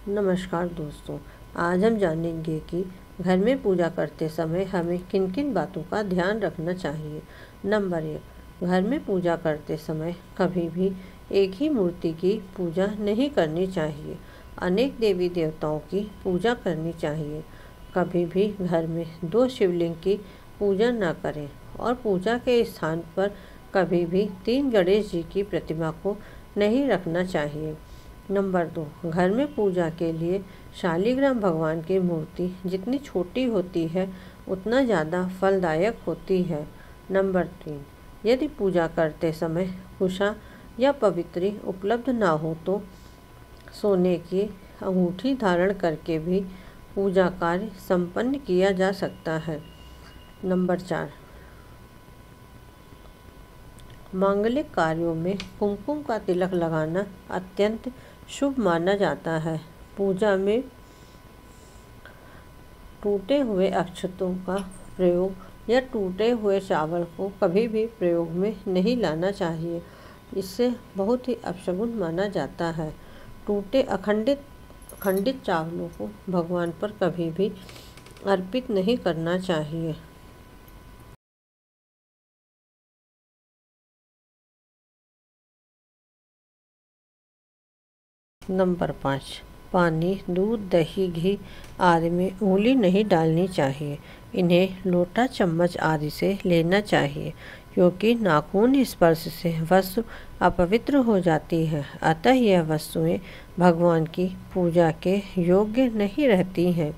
नमस्कार दोस्तों, आज हम जानेंगे कि घर में पूजा करते समय हमें किन किन बातों का ध्यान रखना चाहिए। नंबर 1, घर में पूजा करते समय कभी भी एक ही मूर्ति की पूजा नहीं करनी चाहिए। अनेक देवी देवताओं की पूजा करनी चाहिए। कभी भी घर में 2 शिवलिंग की पूजा न करें और पूजा के स्थान पर कभी भी 3 गणेश जी की प्रतिमा को नहीं रखना चाहिए। नंबर 2, घर में पूजा के लिए शालिग्राम भगवान की मूर्ति जितनी छोटी होती है उतना ज़्यादा फलदायक होती है। नंबर 3, यदि पूजा करते समय कुशा या पवित्री उपलब्ध ना हो तो सोने की अंगूठी धारण करके भी पूजा कार्य संपन्न किया जा सकता है। नंबर 4, मांगलिक कार्यों में कुमकुम का तिलक लगाना अत्यंत शुभ माना जाता है। पूजा में टूटे हुए अक्षतों का प्रयोग या टूटे हुए चावल को कभी भी प्रयोग में नहीं लाना चाहिए। इससे बहुत ही अपशगुन माना जाता है। टूटे खंडित चावलों को भगवान पर कभी भी अर्पित नहीं करना चाहिए। नंबर 5, पानी, दूध, दही, घी आदि में उंगली नहीं डालनी चाहिए। इन्हें लोटा, चम्मच आदि से लेना चाहिए क्योंकि नाखून स्पर्श से वस्तु अपवित्र हो जाती है। अतः यह वस्तुएं भगवान की पूजा के योग्य नहीं रहती हैं।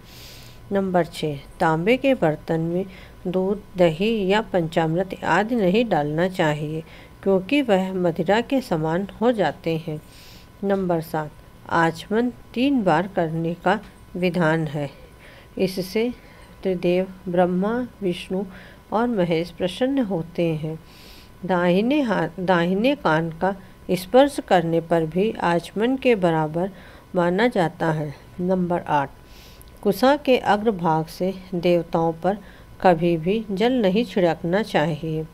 नंबर 6, तांबे के बर्तन में दूध, दही या पंचामृत आदि नहीं डालना चाहिए क्योंकि वह मदिरा के समान हो जाते हैं। नंबर 7, आचमन 3 बार करने का विधान है। इससे त्रिदेव ब्रह्मा, विष्णु और महेश प्रसन्न होते हैं। दाहिने कान का स्पर्श करने पर भी आचमन के बराबर माना जाता है। नंबर 8, कुशा के अग्रभाग से देवताओं पर कभी भी जल नहीं छिड़कना चाहिए।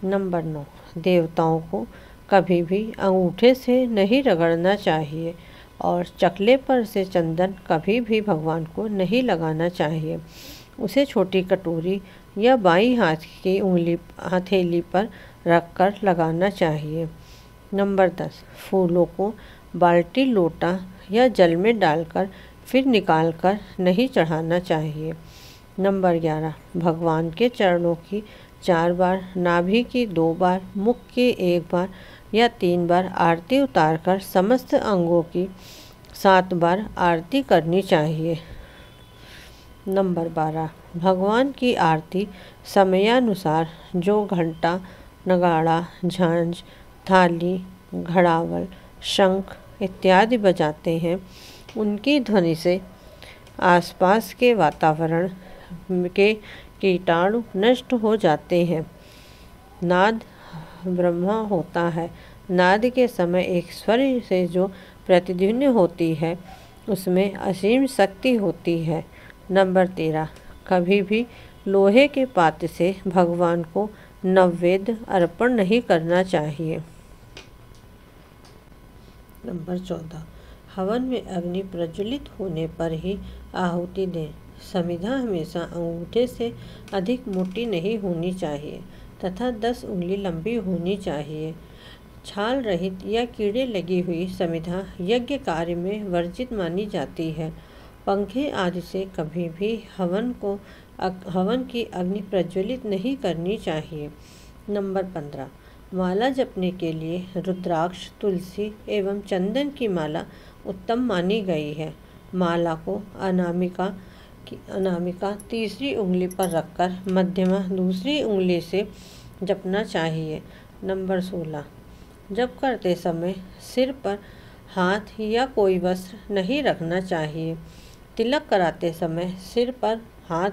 नंबर 9, देवताओं को कभी भी अंगूठे से नहीं रगड़ना चाहिए और चकले पर से चंदन कभी भी भगवान को नहीं लगाना चाहिए। उसे छोटी कटोरी या बाईं हाथ की हथेली पर रखकर लगाना चाहिए। नंबर 10, फूलों को बाल्टी, लोटा या जल में डालकर फिर निकालकर नहीं चढ़ाना चाहिए। नंबर 11, भगवान के चरणों की 4 बार, नाभि की 2 बार, मुख की 1 बार या 3 बार आरती उतारकर समस्त अंगों की 7 बार आरती करनी चाहिए। नंबर 12, भगवान की आरती समयानुसार जो घंटा, नगाड़ा, झांझ, थाली, घड़ावल, शंख इत्यादि बजाते हैं उनकी ध्वनि से आसपास के वातावरण के कीटाणु नष्ट हो जाते हैं। नाद ब्रह्मा होता है। नाद के समय एक स्वर से जो प्रतिध्वनि होती है उसमें असीम शक्ति होती है। नंबर 13, कभी भी लोहे के पात्र से भगवान को नैवेद्य अर्पण नहीं करना चाहिए। नंबर 14, हवन में अग्नि प्रज्वलित होने पर ही आहुति दें। समिधा हमेशा अंगूठे से अधिक मोटी नहीं होनी चाहिए तथा 10 उंगली लंबी होनी चाहिए। छाल रहित या कीड़े लगी हुई समिधा यज्ञ कार्य में वर्जित मानी जाती है। पंखे आदि से कभी भी हवन की अग्नि प्रज्वलित नहीं करनी चाहिए। नंबर 15, माला जपने के लिए रुद्राक्ष, तुलसी एवं चंदन की माला उत्तम मानी गई है। माला को अनामिका तीसरी उंगली पर रखकर मध्यमा दूसरी उंगली से जपना चाहिए। नंबर 16, जप करते समय सिर पर हाथ या कोई वस्त्र नहीं रखना चाहिए। तिलक कराते समय सिर पर हाथ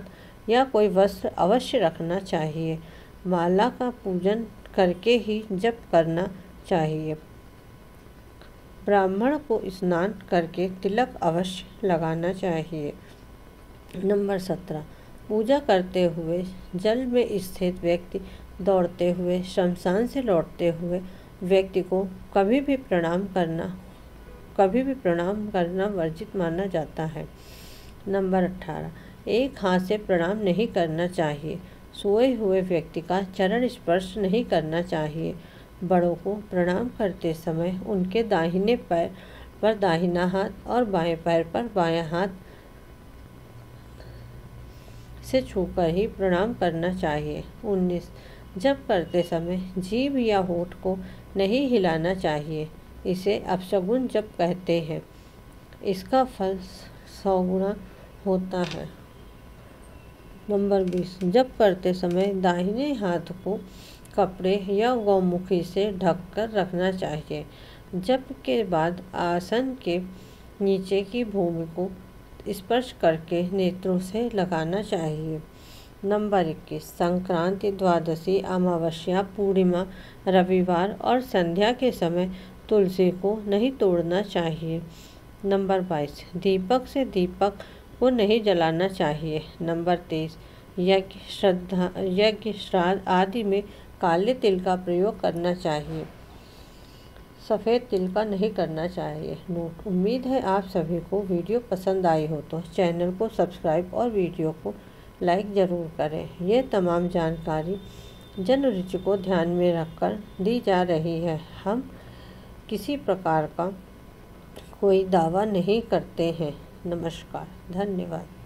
या कोई वस्त्र अवश्य रखना चाहिए। माला का पूजन करके ही जप करना चाहिए। ब्राह्मण को स्नान करके तिलक अवश्य लगाना चाहिए। नंबर 17, पूजा करते हुए जल में स्थित व्यक्ति दौड़ते हुए शमशान से लौटते हुए व्यक्ति को कभी भी प्रणाम कभी भी प्रणाम करना वर्जित माना जाता है। नंबर 18, एक हाथ से प्रणाम नहीं करना चाहिए। सोए हुए व्यक्ति का चरण स्पर्श नहीं करना चाहिए। बड़ों को प्रणाम करते समय उनके दाहिने पैर पर दाहिना हाथ और बाएं पैर पर बायां हाथ से छूकर ही प्रणाम करना चाहिए। 19, जप करते समय जीभ या होठ को नहीं हिलाना चाहिए। इसे अपशगुन जप कहते हैं। इसका फल 100 गुना होता है। नंबर 20, जप करते समय दाहिने हाथ को कपड़े या गौमुखी से ढककर रखना चाहिए। जप के बाद आसन के नीचे की भूमि को स्पर्श करके नेत्रों से लगाना चाहिए। नंबर 21, संक्रांति, द्वादशी, अमावस्या, पूर्णिमा, रविवार और संध्या के समय तुलसी को नहीं तोड़ना चाहिए। नंबर 22, दीपक से दीपक को नहीं जलाना चाहिए। नंबर 23, यज्ञ श्राद्ध आदि में काले तिल का प्रयोग करना चाहिए, सफ़ेद तिल का नहीं करना चाहिए। नोट, उम्मीद है आप सभी को वीडियो पसंद आई हो तो चैनल को सब्सक्राइब और वीडियो को लाइक ज़रूर करें। ये तमाम जानकारी जन रुचि को ध्यान में रखकर दी जा रही है। हम किसी प्रकार का कोई दावा नहीं करते हैं। नमस्कार, धन्यवाद।